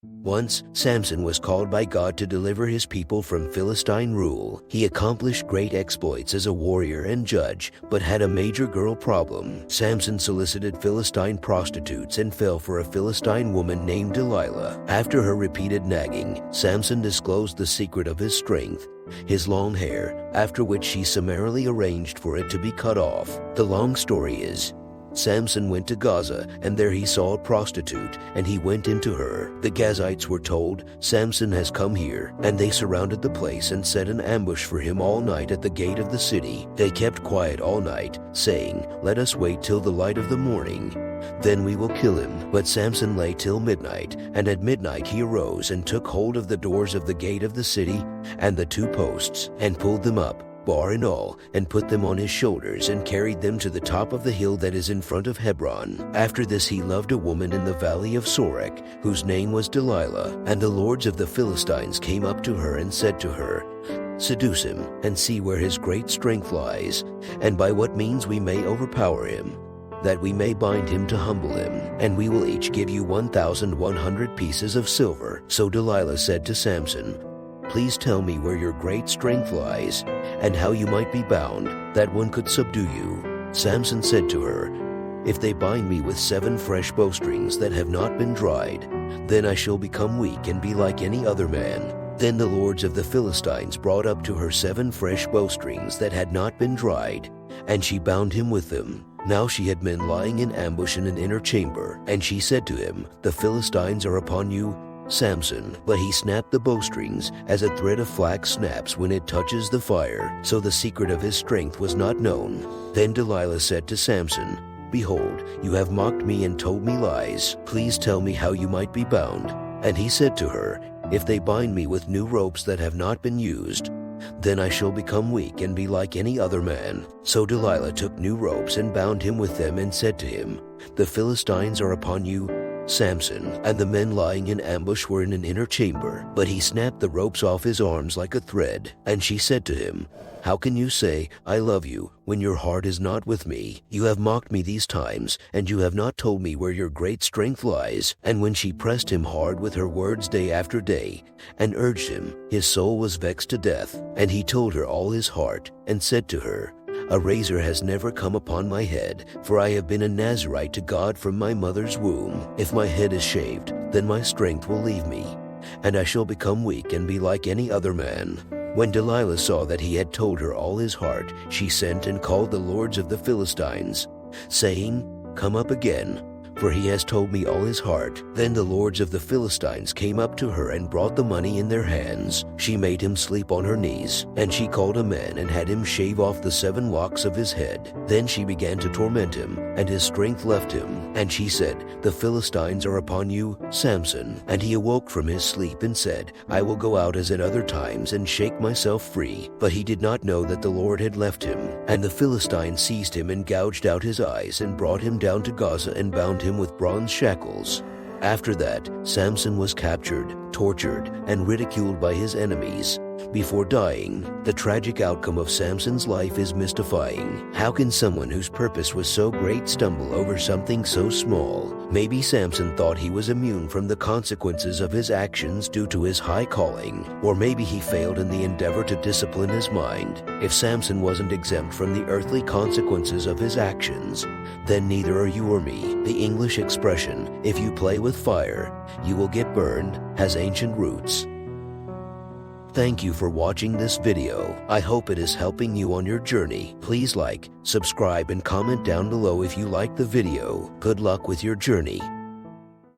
Once, Samson was called by God to deliver his people from Philistine rule. He accomplished great exploits as a warrior and judge, but had a major girl problem. Samson solicited Philistine prostitutes and fell for a Philistine woman named Delilah. After her repeated nagging, Samson disclosed the secret of his strength, his long hair, after which she summarily arranged for it to be cut off. The long story is, Samson went to Gaza, and there he saw a prostitute, and he went into her. The Gazites were told, "Samson has come here," and they surrounded the place and set an ambush for him all night at the gate of the city. They kept quiet all night, saying, "Let us wait till the light of the morning. Then we will kill him." But Samson lay till midnight, and at midnight he arose and took hold of the doors of the gate of the city and the two posts, and pulled them up, bar and all, and put them on his shoulders, and carried them to the top of the hill that is in front of Hebron. After this he loved a woman in the valley of Sorek, whose name was Delilah, and the lords of the Philistines came up to her and said to her, "Seduce him, and see where his great strength lies, and by what means we may overpower him, that we may bind him to humble him, and we will each give you 1,100 pieces of silver." So Delilah said to Samson, "Please tell me where your great strength lies, and how you might be bound, that one could subdue you." Samson said to her, "If they bind me with 7 fresh bowstrings that have not been dried, then I shall become weak and be like any other man." Then the lords of the Philistines brought up to her 7 fresh bowstrings that had not been dried, and she bound him with them. Now she had men lying in ambush in an inner chamber, and she said to him, "The Philistines are upon you, Samson." But he snapped the bowstrings as a thread of flax snaps when it touches the fire, so the secret of his strength was not known. Then Delilah said to Samson, "Behold, you have mocked me and told me lies. Please tell me how you might be bound." And he said to her, "If they bind me with new ropes that have not been used, then I shall become weak and be like any other man." So Delilah took new ropes and bound him with them and said to him, "The Philistines are upon you, Samson." And the men lying in ambush were in an inner chamber, but he snapped the ropes off his arms like a thread. And she said to him, "How can you say, 'I love you,' when your heart is not with me? You have mocked me these times, and you have not told me where your great strength lies." And when she pressed him hard with her words day after day, and urged him, his soul was vexed to death. And he told her all his heart, and said to her, "A razor has never come upon my head, for I have been a Nazirite to God from my mother's womb. If my head is shaved, then my strength will leave me, and I shall become weak and be like any other man." When Delilah saw that he had told her all his heart, she sent and called the lords of the Philistines, saying, "Come up again, for he has told me all his heart." Then the lords of the Philistines came up to her and brought the money in their hands. She made him sleep on her knees, and she called a man and had him shave off the 7 locks of his head. Then she began to torment him, and his strength left him. And she said, "The Philistines are upon you, Samson." And he awoke from his sleep and said, "I will go out as at other times and shake myself free." But he did not know that the Lord had left him. And the Philistines seized him and gouged out his eyes and brought him down to Gaza and bound him with bronze shackles. After that, Samson was captured, tortured, and ridiculed by his enemies. Before dying, the tragic outcome of Samson's life is mystifying. How can someone whose purpose was so great stumble over something so small? Maybe Samson thought he was immune from the consequences of his actions due to his high calling, or maybe he failed in the endeavor to discipline his mind. If Samson wasn't exempt from the earthly consequences of his actions, then neither are you or me. The English expression, "If you play with fire, you will get burned," has ancient roots. Thank you for watching this video. I hope it is helping you on your journey. Please like, subscribe, and comment down below if you liked the video. Good luck with your journey.